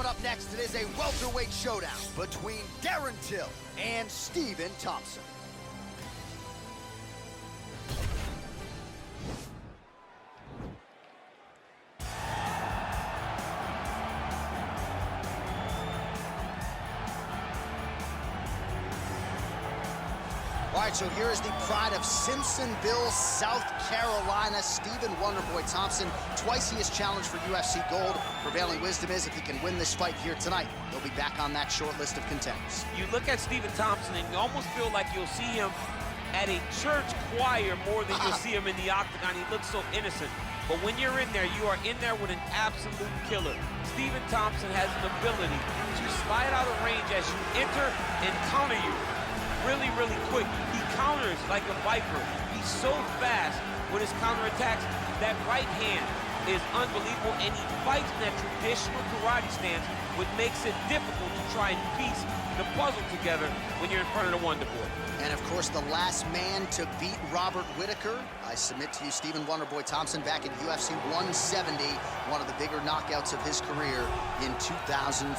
Coming up next, it is a welterweight showdown between Darren Till and Stephen Thompson. All right, so here is the pride of Simpsonville, South Carolina, Stephen Wonderboy Thompson. Twice he has challenged for UFC gold. Prevailing wisdom is if he can win this fight here tonight, he'll be back on that short list of contenders. You look at Stephen Thompson and you almost feel like you'll see him at a church choir more than you'll see him in the octagon. He looks so innocent. But when you're in there, you are in there with an absolute killer. Stephen Thompson has an ability to slide out of range as you enter and counter you. Really, really quick. He counters like a viper. He's so fast with his counterattacks. That right hand is unbelievable, and he fights in that traditional karate stance, which makes it difficult to try and piece the puzzle together when you're in front of the Wonder Boy. And of course, the last man to beat Robert Whitaker, I submit to you, Stephen Wonderboy Thompson, back in UFC 170, one of the bigger knockouts of his career in 2014.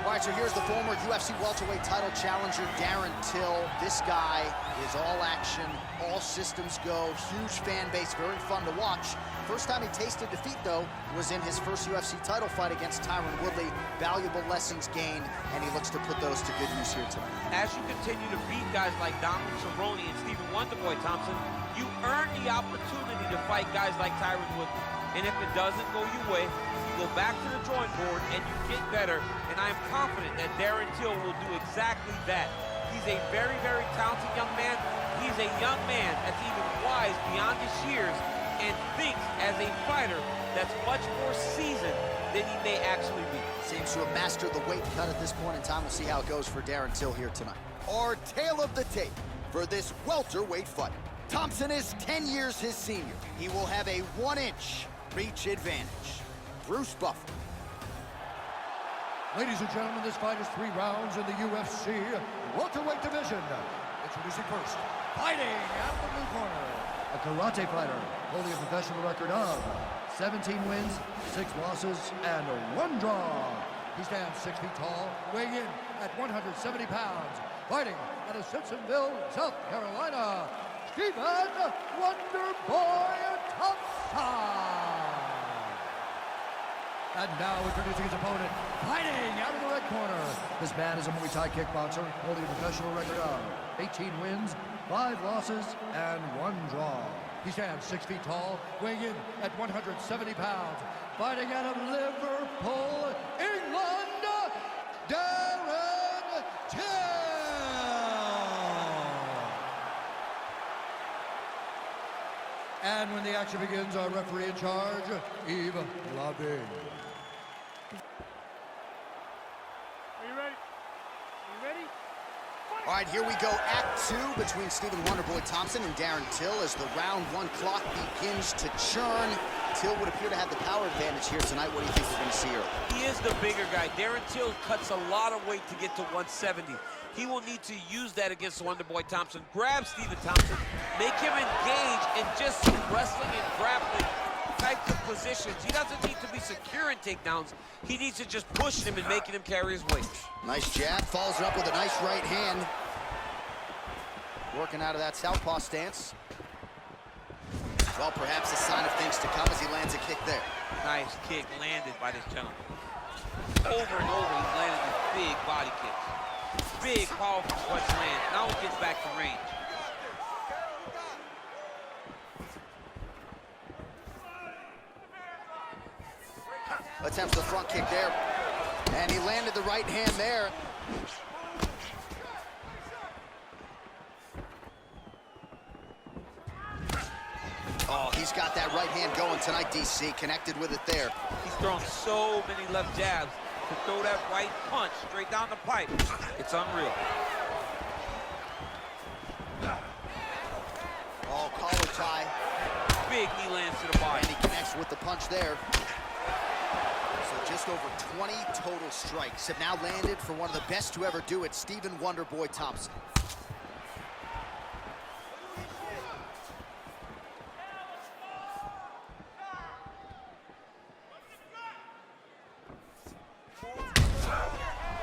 All right, so here's the former UFC welterweight title challenger, Darren Till. This guy is all action, all systems go, huge fan base, very fun to watch. First time he tasted defeat, though, was in his first UFC title fight against Tyron Woodley. Valuable lessons gained, and he looks to put those to good use here tonight. As you continue to beat guys like Dominic Cerrone and Stephen Wonderboy Thompson, you earn the opportunity to fight guys like Tyron Woodley. And if it doesn't go your way, you go back to the drawing board and you get better. And I am confident that Darren Till will do exactly that. He's a very, very talented young man. He's a young man that's even wise beyond his years and thinks as a fighter that's much more seasoned than he may actually be. Seems to have mastered the weight cut at this point in time. We'll see how it goes for Darren Till here tonight. Our tale of the tape for this welterweight fight. Thompson is 10 years his senior. He will have a 1-inch reach advantage. Bruce Buffer. Ladies and gentlemen, this fight is 3 rounds in the UFC welterweight division. Introducing first, fighting out of the blue corner, a karate fighter holding a professional record of 17 wins, 6 losses, and 1 draw. He stands 6 feet tall, weighing in at 170 pounds, fighting out of Simpsonville, South Carolina, Stephen Wonderboy Thompson. And now introducing his opponent, fighting out of the red corner. This man is a Muay Thai kickboxer, holding a professional record of 18 wins, 5 losses, and 1 draw. He stands 6 feet tall, weighing in at 170 pounds, fighting out of Liverpool, England, Darren Till. And when the action begins, our referee in charge, Yves Labine. All right, here we go, Act 2 between Stephen Wonderboy Thompson and Darren Till as the round 1 clock begins to churn. Till would appear to have the power advantage here tonight. What do you think we're going to see early? He is the bigger guy. Darren Till cuts a lot of weight to get to 170. He will need to use that against Wonderboy Thompson. Grab Stephen Thompson, make him engage in just wrestling and grappling types of positions. He doesn't need to be secure in takedowns. He needs to just push him and making him carry his weight. Nice jab, follows it up with a nice right hand. Working out of that southpaw stance. Well, perhaps a sign of things to come as he lands a kick there. Nice kick landed by this gentleman. Over and over, he's landed these big body kicks. Big, powerful punch land. Now he gets back to range. Attempts the front kick there. And he landed the right hand there. Oh, he's got that right hand going tonight, DC. Connected with it there. He's thrown so many left jabs to throw that right punch straight down the pipe. It's unreal. Oh, collar tie. Big knee lands to the body. And he connects with the punch there. So just over 20 total strikes have now landed for one of the best to ever do it, Stephen Wonderboy Thompson.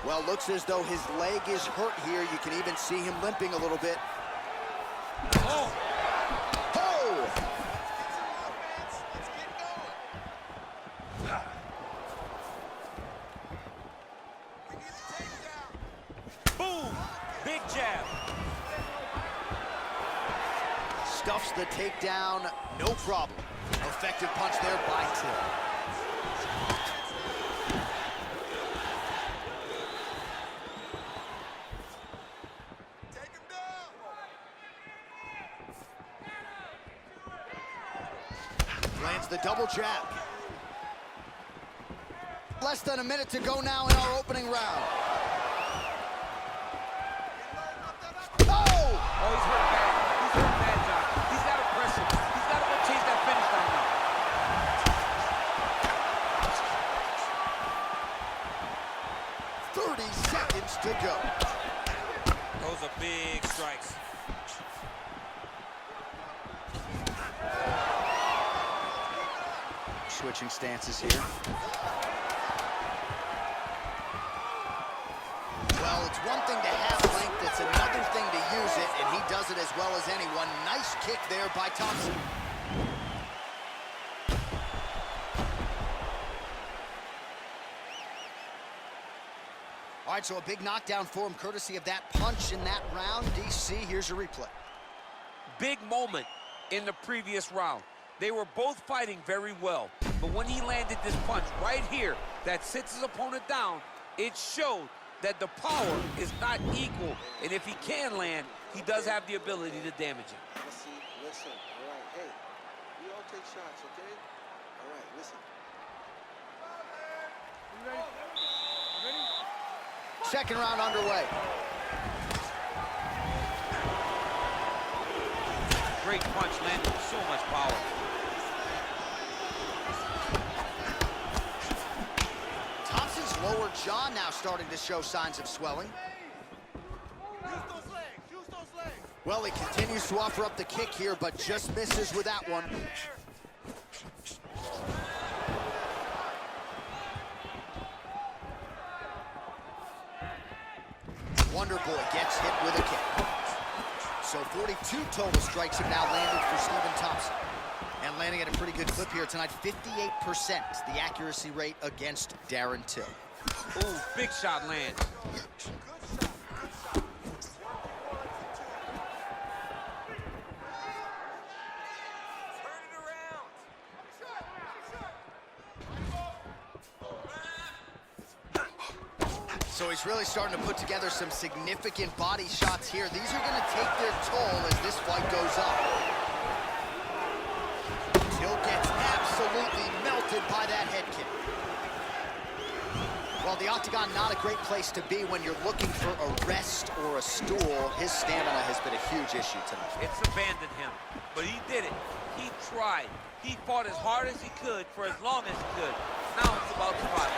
Well, looks as though his leg is hurt here. You can even see him limping a little bit. Oh! Oh! Boom! Big jab. Stuffs the takedown, no problem. Effective punch there by Till. Take him down. Lands the double jab. Less than a minute to go now in our opening round. Oh! Oh, he's hurt bad. He's hurt bad, John. He's got to press him. He's got to go chase that finish line now. 30 seconds to go. Those are big strikes. Switching stances here. Well, it's one thing to have length, it's another thing to use it, and he does it as well as anyone. Nice kick there by Thompson. All right, so a big knockdown for him, courtesy of that punch in that round. DC, here's your replay. Big moment in the previous round. They were both fighting very well, but when he landed this punch right here that sits his opponent down, it showed that the power is not equal, and if he can land, he does have the ability to damage him. Listen, all right, hey, we all take shots, okay? All right, listen. You ready? Second round underway. Great punch landed with so much power. Thompson's lower jaw now starting to show signs of swelling. Use those legs, use those legs. Well, he continues to offer up the kick here, but just misses with that one. Wonder Boy gets hit with a kick. So 42 total strikes have now landed for Stephen Thompson. And landing at a pretty good clip here tonight, 58% the accuracy rate against Darren Till. Ooh, big shot land. So he's really starting to put together some significant body shots here. These are going to take their toll as this fight goes on. Till gets absolutely melted by that head kick. Well, the octagon, not a great place to be when you're looking for a rest or a stool. His stamina has been a huge issue tonight. It's abandoned him, but he did it. He tried. He fought as hard as he could for as long as he could. Now it's about survival.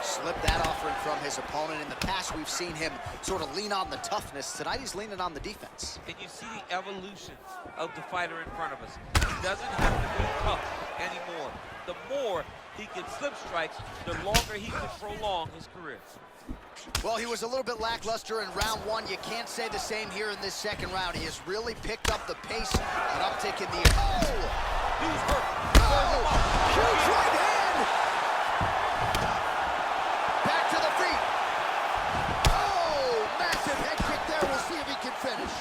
Slipped that offering from his opponent. In the past, we've seen him sort of lean on the toughness. Tonight, he's leaning on the defense. And you see the evolution of the fighter in front of us. He doesn't have to be tough anymore. The more he can slip strikes, the longer he can prolong his career. Well, he was a little bit lackluster in round one. You can't say the same here in this second round. He has really picked up the pace, an uptick in the... Oh! He's hurt. Oh! Huge right hand! Back to the feet. Oh! Massive head kick there. We'll see if he can finish.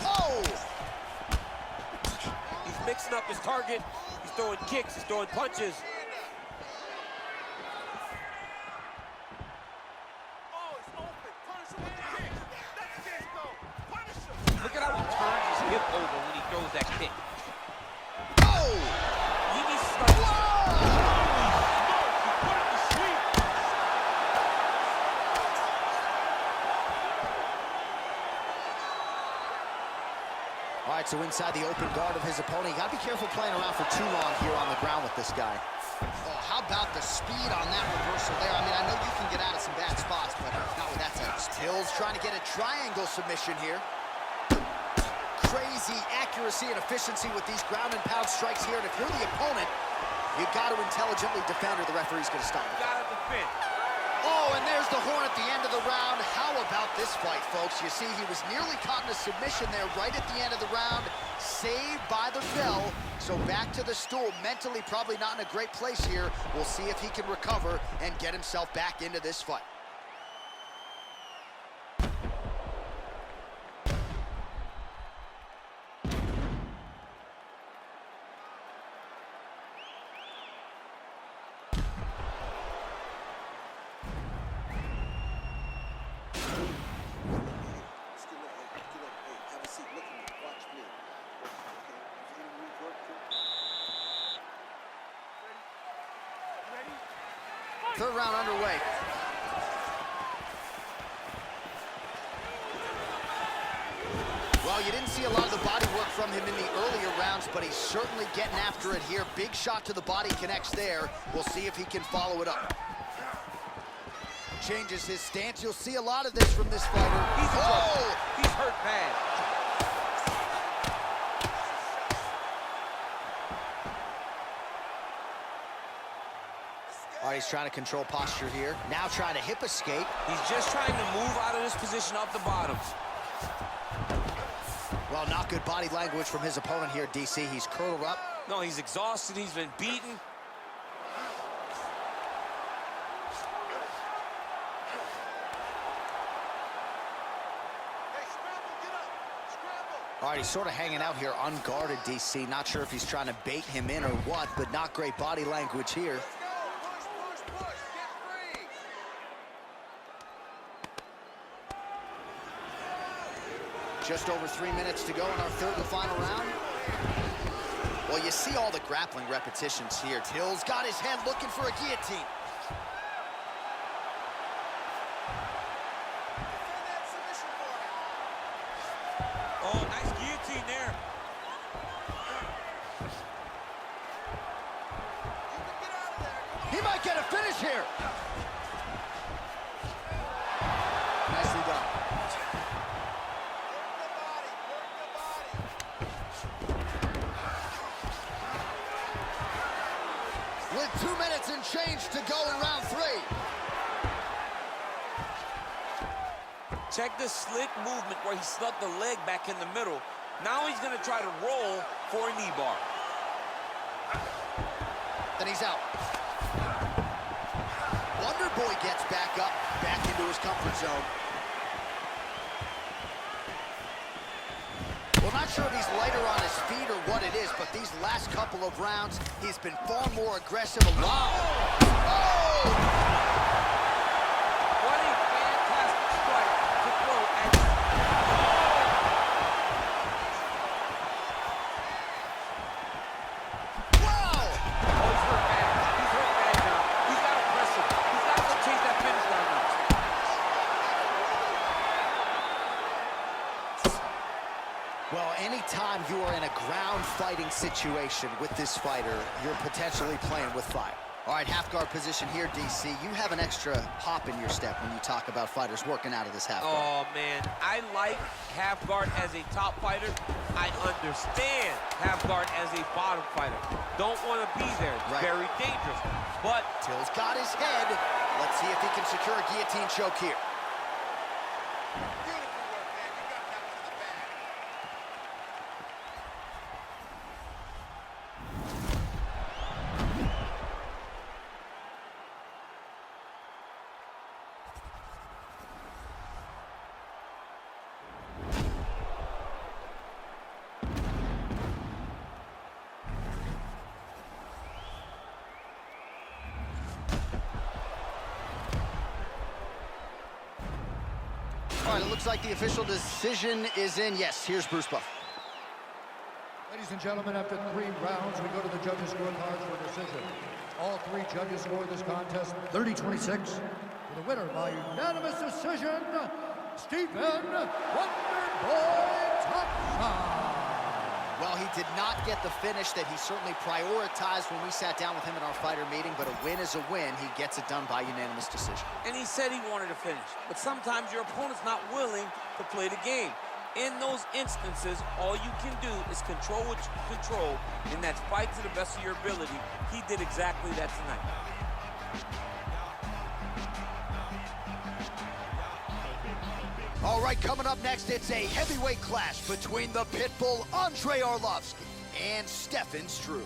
Oh! He's mixing up his target. He's throwing kicks. He's throwing punches. Look at how he turns his hip over when he throws that kick. Oh! He needs to start this. All right, so inside the open guard of his opponent, you got to be careful playing around for too long here on the ground with this guy. Oh, how about the speed on that reversal there? I mean, I know you can get out of some bad spots, but not with that type. Till's trying to get a triangle submission here. Crazy accuracy and efficiency with these ground and pound strikes here, and if you're the opponent, You got to intelligently defend or the referee's going to stop it. Got to defend. Oh, and there's the horn at the end of the round. How about this fight, folks? You see, he was nearly caught in a submission there right at the end of the round. Saved by the bell. So back to the stool. Mentally probably not in a great place here. We'll see if he can recover and get himself back into this fight. Third round underway. Well, you didn't see a lot of the body work from him in the earlier rounds, but he's certainly getting after it here. Big shot to the body connects there. We'll see if he can follow it up. Changes his stance. You'll see a lot of this from this fighter. He's hurt bad. All right, he's trying to control posture here. Now trying to hip escape. He's just trying to move out of this position off the bottom. Well, not good body language from his opponent here, DC. He's curled up. No, he's exhausted. He's been beaten. All right, he's sort of hanging out here unguarded, DC. Not sure if he's trying to bait him in or what, but not great body language here. Just over 3 minutes to go in our third and final round. Well, you see all the grappling repetitions here. Till's got his head looking for a guillotine. Oh, nice guillotine there. He might get a finish here. Nicely done. With 2 minutes and change to go in round 3. Check the slick movement where he stuck the leg back in the middle. Now he's going to try to roll for a knee bar. Then he's out. Wonder Boy gets back up, back into his comfort zone. Well, not sure if he's lighter on his feet or what it is, but these last couple of rounds, he's been far more aggressive. Wow! Oh! What a fantastic strike to throw at him. Wow! Oh, he's hurt bad. He's hurt bad now. He's got to press him. He's got to go chase that finish line now. Well, anytime you are in a ground fighting situation with this fighter, you're potentially playing with fire. All right, half guard position here, DC. You have an extra hop in your step when you talk about fighters working out of this half guard. Oh, man. I like half guard as a top fighter. I understand half guard as a bottom fighter. Don't want to be there. It's very dangerous. But Till's got his head. Let's see if he can secure a guillotine choke here. All right, it looks like the official decision is in. Yes, here's Bruce Buff. Ladies and gentlemen, after 3 rounds, we go to the judges' scorecards for decision. All 3 judges scored this contest 30-26. For the winner by unanimous decision, Stefan Wonderboy Thompson. Well, he did not get the finish that he certainly prioritized when we sat down with him in our fighter meeting, but a win is a win. He gets it done by unanimous decision. And he said he wanted to finish. But sometimes your opponent's not willing to play the game. In those instances, all you can do is control what you can control, and that's fight to the best of your ability. He did exactly that tonight. All right, coming up next, it's a heavyweight clash between the Pitbull Andrei Arlovski and Stefan Struve.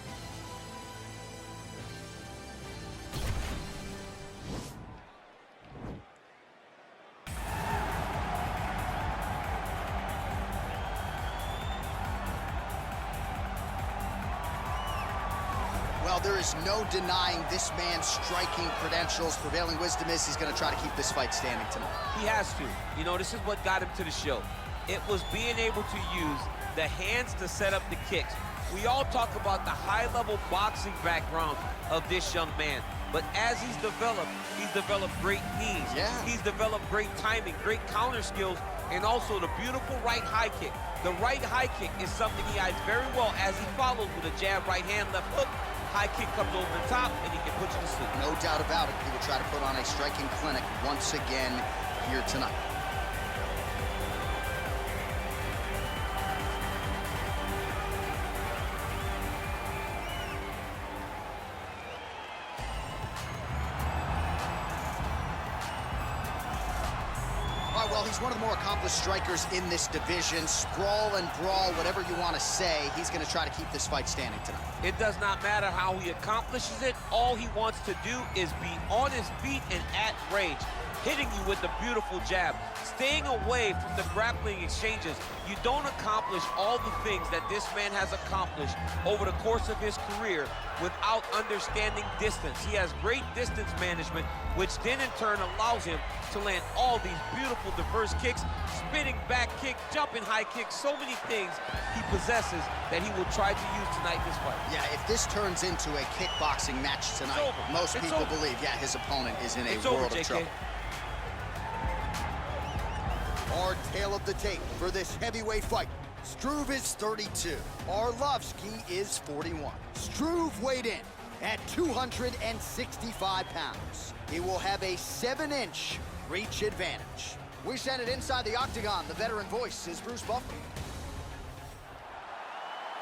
Well, there is no denying this man's striking credentials. Prevailing wisdom is he's going to try to keep this fight standing tonight. He has to. You know, this is what got him to the show. It was being able to use the hands to set up the kicks. We all talk about the high-level boxing background of this young man. But as he's developed great knees. Yeah. He's developed great timing, great counter skills, and also the beautiful right high kick. The right high kick is something he hides very well as he follows with a jab, right hand, left hook. High kick comes over the top, and he can put you to sleep. No doubt about it. He will try to put on a striking clinic once again here tonight. Well, he's one of the more accomplished strikers in this division. Sprawl and brawl, whatever you want to say, he's going to try to keep this fight standing tonight. It does not matter how he accomplishes it. All he wants to do is be on his feet and at range, hitting you with the beautiful jab, staying away from the grappling exchanges. You don't accomplish all the things that this man has accomplished over the course of his career without understanding distance. He has great distance management, which then in turn allows him to land all these beautiful diverse kicks, spinning back kick, jumping high kicks, so many things he possesses that he will try to use tonight in this fight. Yeah, if this turns into a kickboxing match tonight, most people believe, yeah, his opponent is in a world of trouble. Our tale of the tape for this heavyweight fight. Struve is 32. Arlovski is 41. Struve weighed in at 265 pounds. He will have a 7-inch reach advantage. We send it inside the octagon. The veteran voice is Bruce Buffer.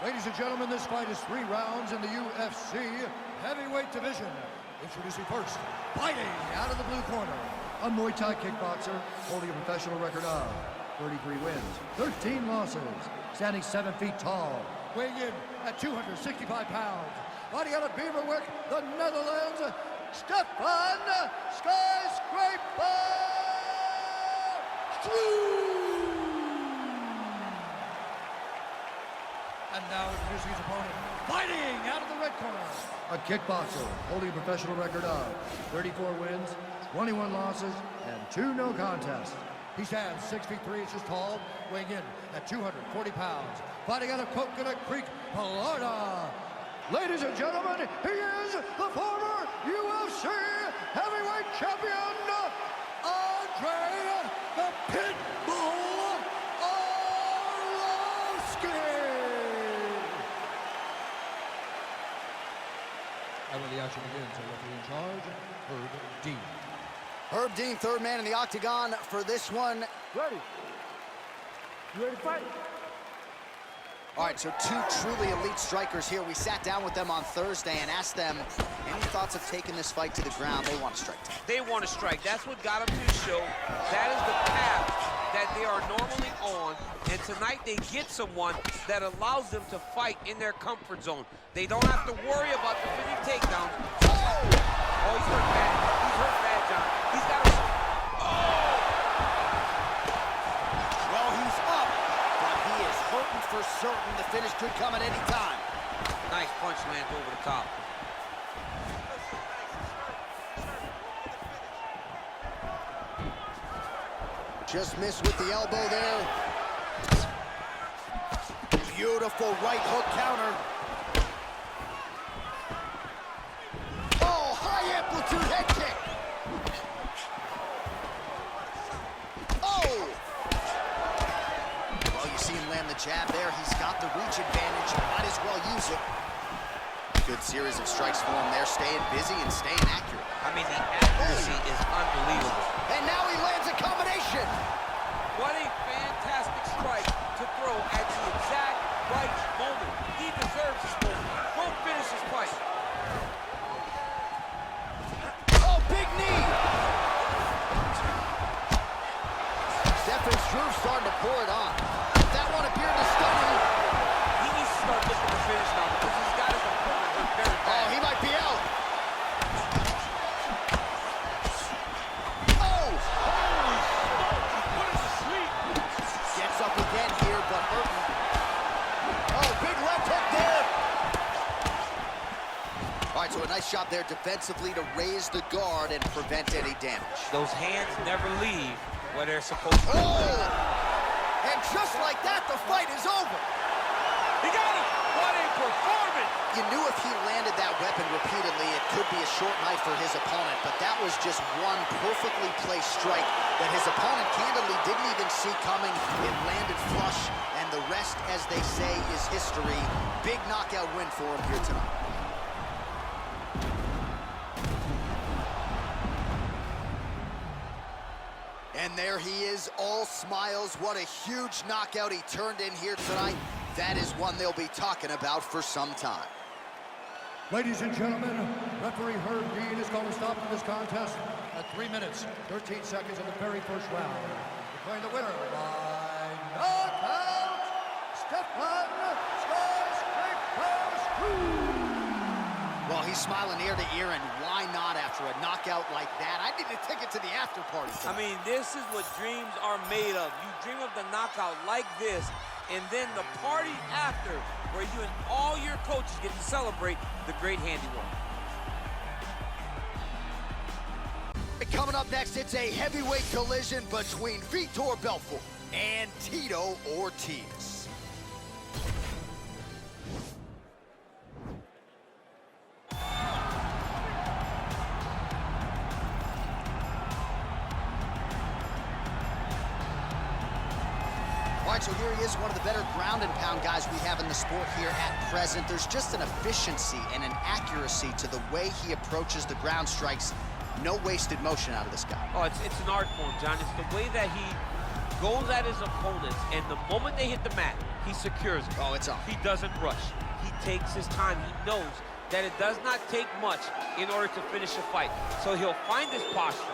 Ladies and gentlemen, this fight is 3 rounds in the UFC heavyweight division. Introducing first, fighting out of the blue corner, a Muay Thai kickboxer holding a professional record of 33 wins, 13 losses, standing 7 feet tall, weighing in at 265 pounds. Fighting out of Beverwijk, the Netherlands, Stefan Skyscraper Struve! And now introducing his opponent, fighting out of the red corner, a kickboxer holding a professional record of 34 wins, 21 losses, and 2 no contests. He stands 6 feet 3 inches tall, weighing in at 240 pounds. Fighting out of Coconut Creek, Florida. Ladies and gentlemen, he is the former UFC heavyweight champion, Andrei the Pitbull Arlovski. And when the action begins, a referee in charge, Herb Dean. Herb Dean, third man in the octagon for this one. Ready. You ready to fight? All right, so 2 truly elite strikers here. We sat down with them on Thursday and asked them any thoughts of taking this fight to the ground. They want to strike tonight. They want to strike. That's what got them to the show. That is the path that they are normally on. And tonight they get someone that allows them to fight in their comfort zone. They don't have to worry about defending takedowns. Oh, he's hurt bad. He's hurt bad, John. He's got to... Well, he's up, but he is hurting for certain. The finish could come at any time. Nice punch lands over the top. Just missed with the elbow there. Beautiful right hook counter. Oh, high amplitude head kick. Oh! Well, you see him land the jab there. He's got the reach advantage. Might as well use it. Good series of strikes for him there, staying busy and staying accurate. I mean, the accuracy is unbelievable. And now he lands a combination. What a fantastic strike pour it on. That one appeared to stun him. He needs to start looking to finish now because he's got his opponent hurt very bad. Oh, he might be out. Oh! Holy smokes, he put him to sleep. Gets up again here, but hurting. Oh, big left hook there. All right, so a nice job there defensively to raise the guard and prevent any damage. Those hands never leave where they're supposed to. Oh! And just like that, the fight is over. He got him! What a performance! You knew if he landed that weapon repeatedly, it could be a short night for his opponent, but that was just one perfectly placed strike that his opponent candidly didn't even see coming. It landed flush, and the rest, as they say, is history. Big knockout win for him here tonight. And there he is, all smiles. What a huge knockout he turned in here tonight. That is one they'll be talking about for some time. Ladies and gentlemen, referee Herb Dean is going to stop this contest at 3 minutes, 13 seconds of the very first round. Declaring the winner by knockout, Stefan Struve. Well, he's smiling ear to ear, and why not after a knockout like that? I need a ticket to the after party tonight. I mean, this is what dreams are made of. You dream of the knockout like this, and then the party after, where you and all your coaches get to celebrate the great handiwork. Coming up next, it's a heavyweight collision between Vitor Belfort and Tito Ortiz. All right, so here he is, one of the better ground and pound guys we have in the sport here at present. There's just an efficiency and an accuracy to the way he approaches the ground strikes. No wasted motion out of this guy. Oh, it's an art form, John. It's the way that he goes at his opponents, and the moment they hit the mat, he secures it. Oh, it's on. He doesn't rush. He takes his time. He knows that it does not take much in order to finish a fight. So he'll find his posture.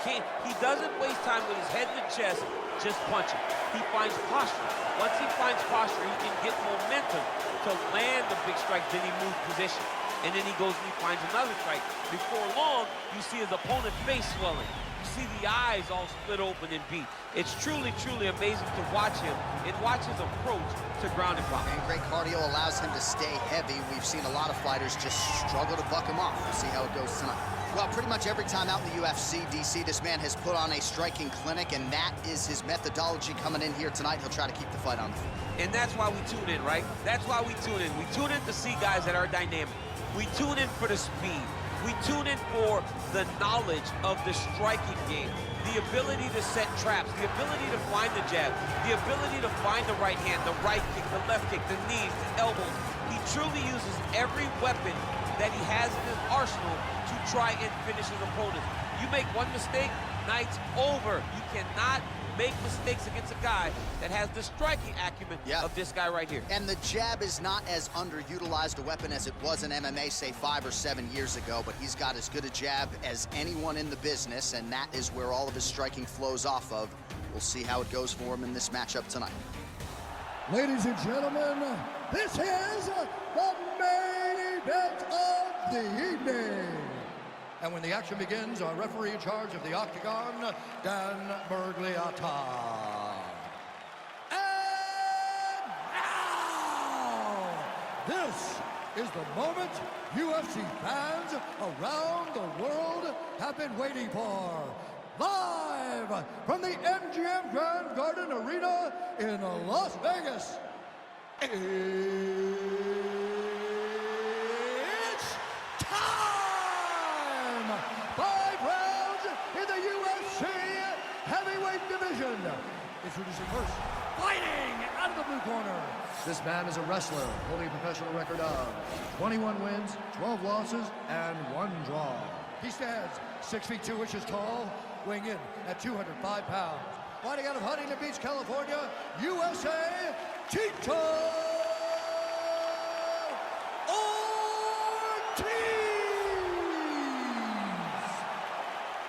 He doesn't waste time with his head to chest just punching. He finds posture. Once he finds posture, he can get momentum to land the big strike, then he moves position. And then he goes and he finds another strike. Before long, you see his opponent's face swelling. You see the eyes all split open and beat. It's truly, truly amazing to watch him and watch his approach to ground and pound. And great cardio allows him to stay heavy. We've seen a lot of fighters just struggle to buck him off. We'll see how it goes tonight. Well, pretty much every time out in the UFC, DC, this man has put on a striking clinic, and that is his methodology coming in here tonight. He'll try to keep the fight on the field. And that's why we tune in, right? That's why we tune in. We tune in to see guys that are dynamic. We tune in for the speed. We tune in for the knowledge of the striking game, the ability to set traps, the ability to find the jab, the ability to find the right hand, the right kick, the left kick, the knees, the elbows. He truly uses every weapon that he has in his arsenal to try and finish his opponent. You make one mistake, night's over. You cannot make mistakes against a guy that has the striking acumen of this guy right here. And the jab is not as underutilized a weapon as it was in MMA, say 5 or 7 years ago, but he's got as good a jab as anyone in the business, and that is where all of his striking flows off of. We'll see how it goes for him in this matchup tonight. Ladies and gentlemen, this is the main event of the evening. And when the action begins, our referee in charge of the Octagon, Dan Bergliata. And now, this is the moment UFC fans around the world have been waiting for. Live from the MGM Grand Garden Arena in Las Vegas. It's time! 5 rounds in the UFC heavyweight division. Introducing first, fighting out of the blue corner. This man is a wrestler holding a professional record of 21 wins, 12 losses, and 1 draw. He stands 6 feet 2 inches tall, weighing in at 205 pounds. Fighting out of Huntington Beach, California, USA, Tito Ortiz!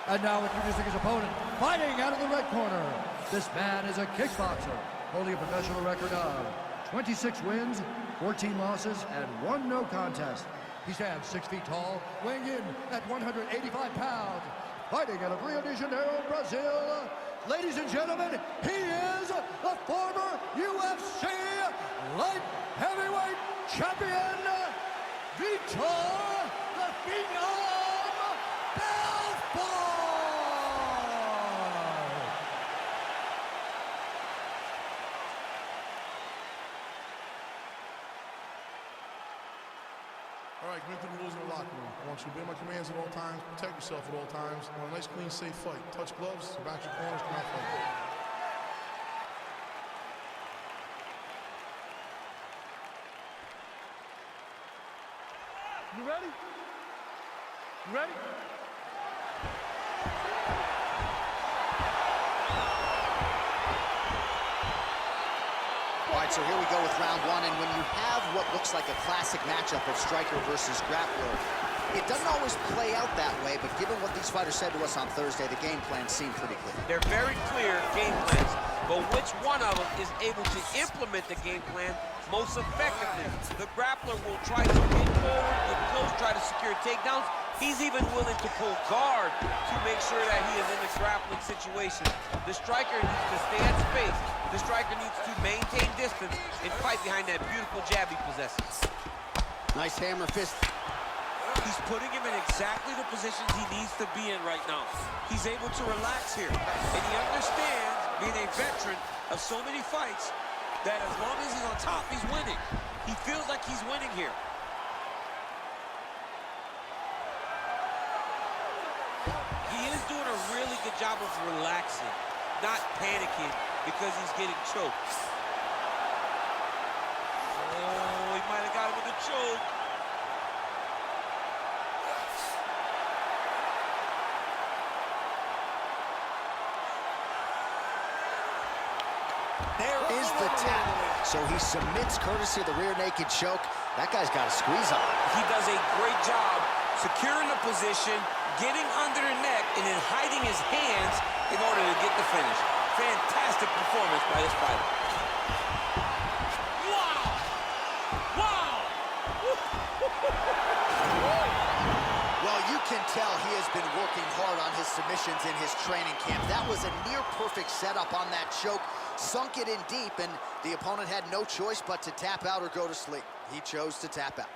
And now introducing his opponent, fighting out of the red corner, This man is a kickboxer, holding a professional record of 26 wins, 14 losses, and 1 no contest. He stands 6 feet tall, weighing in at 185 pounds, fighting out of Rio de Janeiro, Brazil. Ladies and gentlemen, he is the former UFC light heavyweight champion, Vitor, the Phenom Belfot! All right, commit to the rules in the locker room. I want you to obey my commands at all times, protect yourself at all times. I want a nice, clean, safe fight. Touch gloves, back your corners, come out fight. You ready? You ready? All right, so here we go with round 1, and when you have what looks like a classic matchup of striker versus grappler, it doesn't always play out that way, but given what these fighters said to us on Thursday, the game plan seemed pretty clear. They're very clear game plans, but which one of them is able to implement the game plan most effectively? The grappler will try to get forward, get close, try to secure takedowns. He's even willing to pull guard to make sure that he is in a grappling situation. The striker needs to stay at space. The striker needs to maintain distance and fight behind that beautiful jab he possesses. Nice hammer fist. He's putting him in exactly the positions he needs to be in right now. He's able to relax here, and he understands, being a veteran of so many fights, that as long as he's on top, he's winning. He feels like he's winning here. He is doing a really good job of relaxing, not panicking because he's getting choked. Oh, he might have got him with a choke. There is the tap. So he submits courtesy of the rear naked choke. That guy's got a squeeze on. He does a great job securing the position, getting under the neck, and then hiding his hands in order to get the finish. Fantastic performance by this fighter. Wow! Wow! Well, you can tell he has been working hard on his submissions in his training camp. That was a near-perfect setup on that choke. Sunk it in deep, and the opponent had no choice but to tap out or go to sleep. He chose to tap out.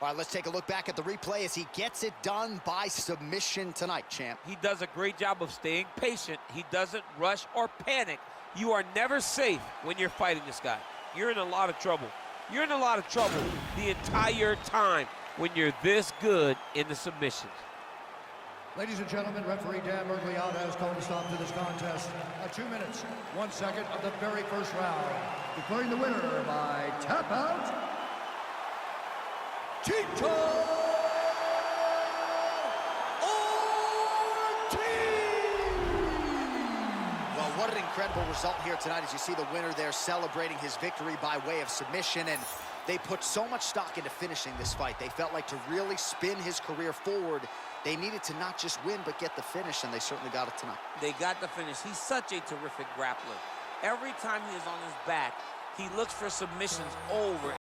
All right, let's take a look back at the replay as he gets it done by submission tonight, champ. He does a great job of staying patient. He doesn't rush or panic. You are never safe when you're fighting this guy. You're in a lot of trouble. You're in a lot of trouble the entire time when you're this good in the submissions. Ladies and gentlemen, referee Dan Mergliata has called a stop to this contest at 2 minutes, 1 second of the very first round, declaring the winner by tap out, Tito Ortiz! Well, what an incredible result here tonight as you see the winner there celebrating his victory by way of submission, and they put so much stock into finishing this fight. They felt like to really spin his career forward, they needed to not just win, but get the finish, and they certainly got it tonight. They got the finish. He's such a terrific grappler. Every time he is on his back, he looks for submissions over